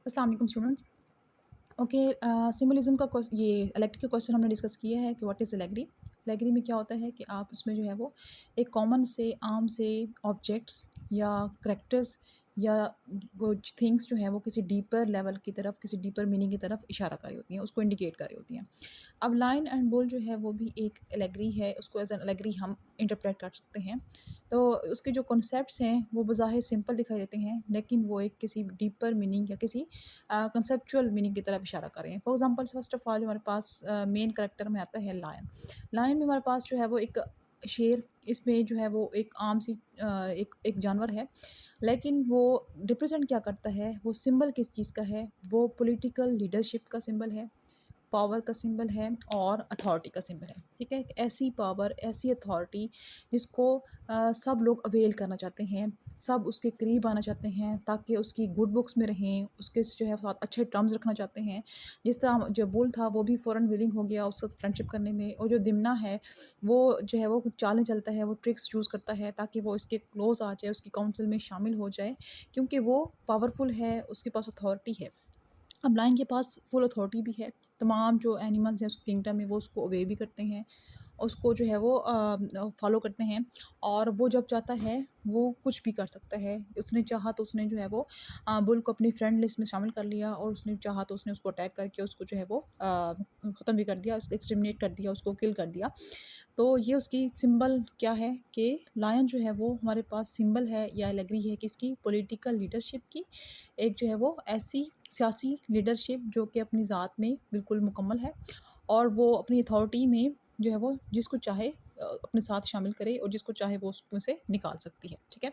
अस्सलाम वालेकुम students. Okay, symbolism का ये एलेगरी का क्वेश्चन हमने डिस्कस किया है कि व्हाट इज़ एलेगरी। एलेगरी में क्या होता है कि आप उसमें जो है वो एक कॉमन से आम से ऑब्जेक्ट्स या करेक्टर्स या कुछ थिंग्स जो है वो किसी डीपर लेवल की तरफ, किसी डीपर मीनिंग की तरफ इशारा कर रही होती हैं, उसको इंडिकेट कर रही होती हैं। अब लाइन एंड बुल जो है वो भी एक एलेगरी है, उसको एज एन एलेगरी हम इंटरप्रेट कर सकते हैं। तो उसके जो कॉन्सेप्ट्स हैं वो बज़ाहिर सिंपल दिखाई देते हैं, लेकिन वो एक किसी डीपर मीनिंग या किसी कंसेप्चुअल मीनिंग की तरफ इशारा कर रहे हैं। For example first of all जो हमारे पास मेन कैरेक्टर में आता है लायन। लायन में हमारे पास जो है वो एक शेर, इसमें जो है वो एक आम सी एक एक जानवर है, लेकिन वो रिप्रेजेंट क्या करता है, वो सिंबल किस चीज़ का है, वो पॉलिटिकल लीडरशिप का सिंबल है, पावर का सिंबल है और अथॉरिटी का सिंबल है। ठीक है, एक ऐसी पावर, ऐसी अथॉरिटी जिसको सब लोग अवेल करना चाहते हैं, सब उसके करीब आना चाहते हैं ताकि उसकी गुड बुक्स में रहें, उसके जो है साथ अच्छे टर्म्स रखना चाहते हैं। जिस तरह जो बुल था वो भी फ़ौरन विलिंग हो गया उसके साथ फ्रेंडशिप करने में, और जो दिमना है वो जो है वो कुछ चालें चलता है, वो ट्रिक्स यूज़ करता है ताकि वो इसके क्लोज़ आ जाए, उसकी काउंसिल में शामिल हो जाए, क्योंकि वो पावरफुल है, उसके पास अथॉरिटी है। अब लायन के पास फुल अथॉरिटी भी है, तमाम जो एनिमल्स हैं उस किंगडम में वो उसको ओबे भी करते हैं, उसको जो है वो फॉलो करते हैं, और वो जब चाहता है वो कुछ भी कर सकता है। उसने चाहा तो उसने जो है वो बुल को अपनी फ्रेंड लिस्ट में शामिल कर लिया, और उसने चाहा तो उसने उसको अटैक करके उसको जो है वो ख़त्म भी कर दिया, उसको एक्सटर्मिनेट कर दिया, उसको किल कर दिया। तो ये उसकी सिंबल क्या है कि लायन जो है वो हमारे पास सिंबल है या एलेगरी है किसकी, पॉलिटिकल लीडरशिप की। एक जो है वो ऐसी सियासी लीडरशिप जो कि अपनी ज़ात में बिल्कुल मुकम्मल है, और वो अपनी अथॉरिटी में जो है वो जिसको चाहे अपने साथ शामिल करे, और जिसको चाहे वो उसमें से निकाल सकती है। ठीक है,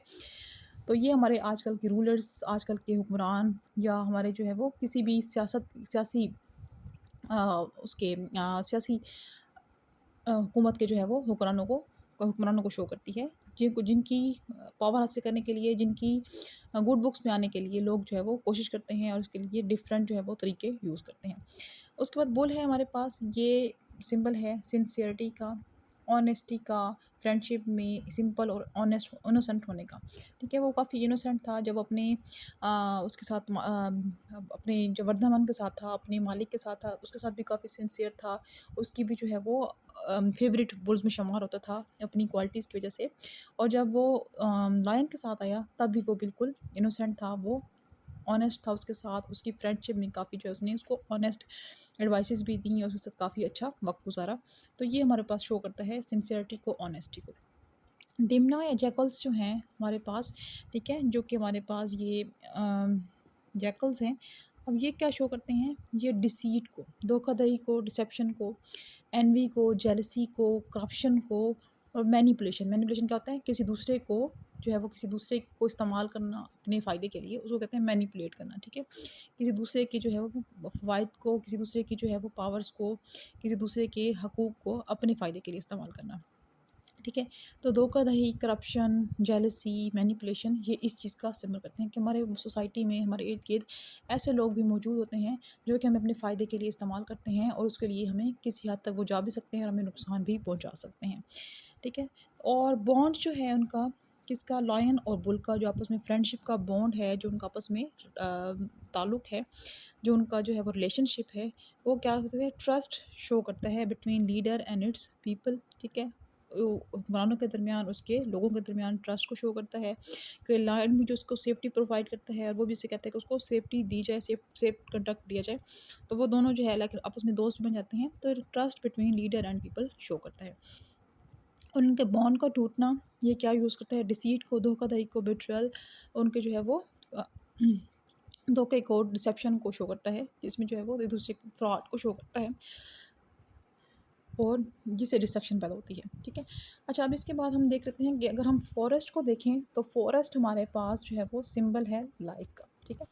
तो ये हमारे आजकल के रूलर्स, आजकल के हुक्मरान, या हमारे जो है वो किसी भी सियासी सियासी हुकूमत के जो है वो हुक्मरानों को शो करती है, जिनकी पावर हासिल करने के लिए, जिनकी गुड बुक्स में आने के लिए लोग जो है वो कोशिश करते हैं, और उसके लिए डिफरेंट जो है वो तरीके यूज़ करते हैं। उसके बाद बुल है हमारे पास, ये सिंबल है सिंसियरिटी का, ऑनेस्टी का, फ्रेंडशिप में सिंपल और ऑनेस्ट इनोसेंट होने का। ठीक है, वो काफ़ी इनोसेंट था जब उसके साथ अपने जो वर्धमान के साथ था, अपने मालिक के साथ था, उसके साथ भी काफ़ी सिंसियर था। उसकी भी जो है वो फेवरेट बुल्स में शुमार होता था अपनी क्वालिटीज़ की वजह से। और जब वो लायन के साथ आया तब भी वो बिल्कुल इनोसेंट था, वो ऑनेस्ट था उसके साथ, उसकी फ्रेंडशिप में काफ़ी जो है उसने उसको ऑनेस्ट एडवाइसेस भी दी, और उसके साथ काफ़ी अच्छा वक्त गुजारा। तो ये हमारे पास शो करता है सिंसियरिटी को, ऑनेस्टी को। डिमना या जैकल्स जो हैं हमारे पास, ठीक है, जो कि हमारे पास ये जैकल्स हैं। अब ये क्या शो करते हैं, ये डिसीट को, धोखाधड़ी को, डिसेप्शन को, एनवी को, जेलसी को, करप्शन को, और मैनिपुलेशन। मैनिपुलेशन क्या होता है, किसी दूसरे को जो है वो किसी दूसरे को इस्तेमाल करना अपने फ़ायदे के लिए, उसको कहते हैं मैनिपुलेट करना। ठीक है, किसी दूसरे की जो है वो फ़वाइद को, किसी दूसरे की जो है वो पावर्स को, किसी दूसरे के हकूक़ को अपने फ़ायदे के लिए इस्तेमाल करना। ठीक है, तो धोखाधड़ी, करप्शन, जेलसी, मैनिपुलेशन, ये इस चीज़ का सिंबल करते हैं कि हमारे सोसाइटी में, हमारे इर्द-गिर्द ऐसे लोग भी मौजूद होते हैं जो कि हमें अपने फ़ायदे के लिए इस्तेमाल करते हैं, और उसके लिए हमें किसी हद तक वो जा भी सकते हैं और हमें नुकसान भी पहुँचा सकते हैं। ठीक है, और बॉन्ड जो है उनका, किसका, लायन और बुल का, जो आपस में फ्रेंडशिप का बॉन्ड है, जो उनका आपस में ताल्लुक़ है, जो उनका जो है वो रिलेशनशिप है, वो क्या कहते हैं, ट्रस्ट शो करता है between leader and it's people. ठीक है, हुक्मरानों के दरमियान, उसके लोगों के दरमियान ट्रस्ट को शो करता है कि लायन भी जो उसको सेफ्टी प्रोवाइड करता है, और वो भी उसे कहता है कि उसको सेफ्टी दी जाए, सेफ कंडक्ट दिया जाए। तो वो दोनों जो है लाइक आपस में दोस्त बन जाते हैं, तो trust between leader and people show करता है। और उनके बॉन्ड का टूटना, ये क्या यूज़ करता है, डिसीट को, धोखाधड़ी को, बिट्रेयल, उनके जो है वो अ, धोखे को, डिसेप्शन को शो करता है, जिसमें जो है वो एक दूसरे फ्रॉड को शो करता है, और जिससे डिस्ट्रक्शन पैदा होती है। ठीक है, अच्छा, अब इसके बाद हम देख लेते हैं कि अगर हम फॉरेस्ट को देखें तो फॉरेस्ट हमारे पास जो है वो सिंबल है लाइफ का। ठीक है,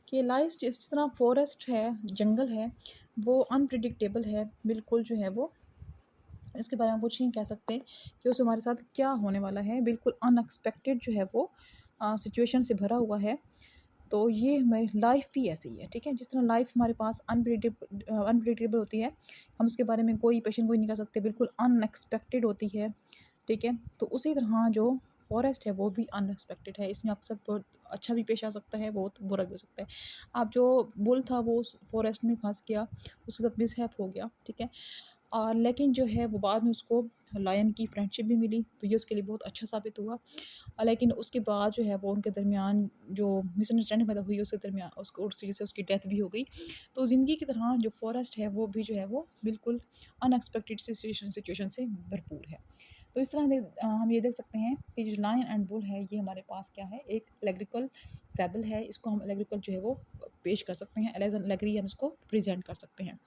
कि लाइफ जिस तरह फॉरेस्ट है, जंगल है, वो अनप्रिडिक्टेबल है, बिल्कुल जो है वो इसके बारे में कुछ नहीं कह सकते कि उस हमारे साथ क्या होने वाला है, बिल्कुल अनएक्सपेक्टेड जो है वो सिचुएशन से भरा हुआ है। तो ये हमारी लाइफ भी ऐसे ही है। ठीक है, जिस तरह लाइफ हमारे पास अनप्रिडिक्टेबल होती है, हम उसके बारे में कोई पेशन गोई नहीं कर सकते, बिल्कुल अनएक्सपेक्टेड होती है। ठीक है, तो उसी तरह जो फॉरेस्ट है वो भी अनएक्सपेक्टेड है। इसमें आपके साथ बहुत अच्छा भी पेश आ सकता है, बहुत बुरा भी हो सकता है। आप जो बुल था वो उस फॉरेस्ट में फँस गया, उसके साथ मिसहैप हो गया, ठीक है? लेकिन जो है वो बाद में उसको लायन की फ्रेंडशिप भी मिली, तो ये उसके लिए बहुत अच्छा साबित हुआ। लेकिन उसके बाद जो है वो उनके दरमियान जो मिसअंडरस्टैंडिंग पैदा हुई उसके दरमियान उसको उस वजह से उसकी डेथ भी हो गई। तो ज़िंदगी की तरह जो फ़ॉरेस्ट है वो भी जो है वो बिल्कुल अनएक्सपेक्टेड सिचुएशन से भरपूर है। तो इस तरह हम ये देख सकते हैं कि जो लायन एंड बुल है ये हमारे पास क्या है, एक एलेगोरिकल फैबल है। इसको हम एलेगोरिकल जो है वो पेश कर सकते हैं, एज एन एलेगरी हम इसको प्रेज़ेंट कर सकते हैं।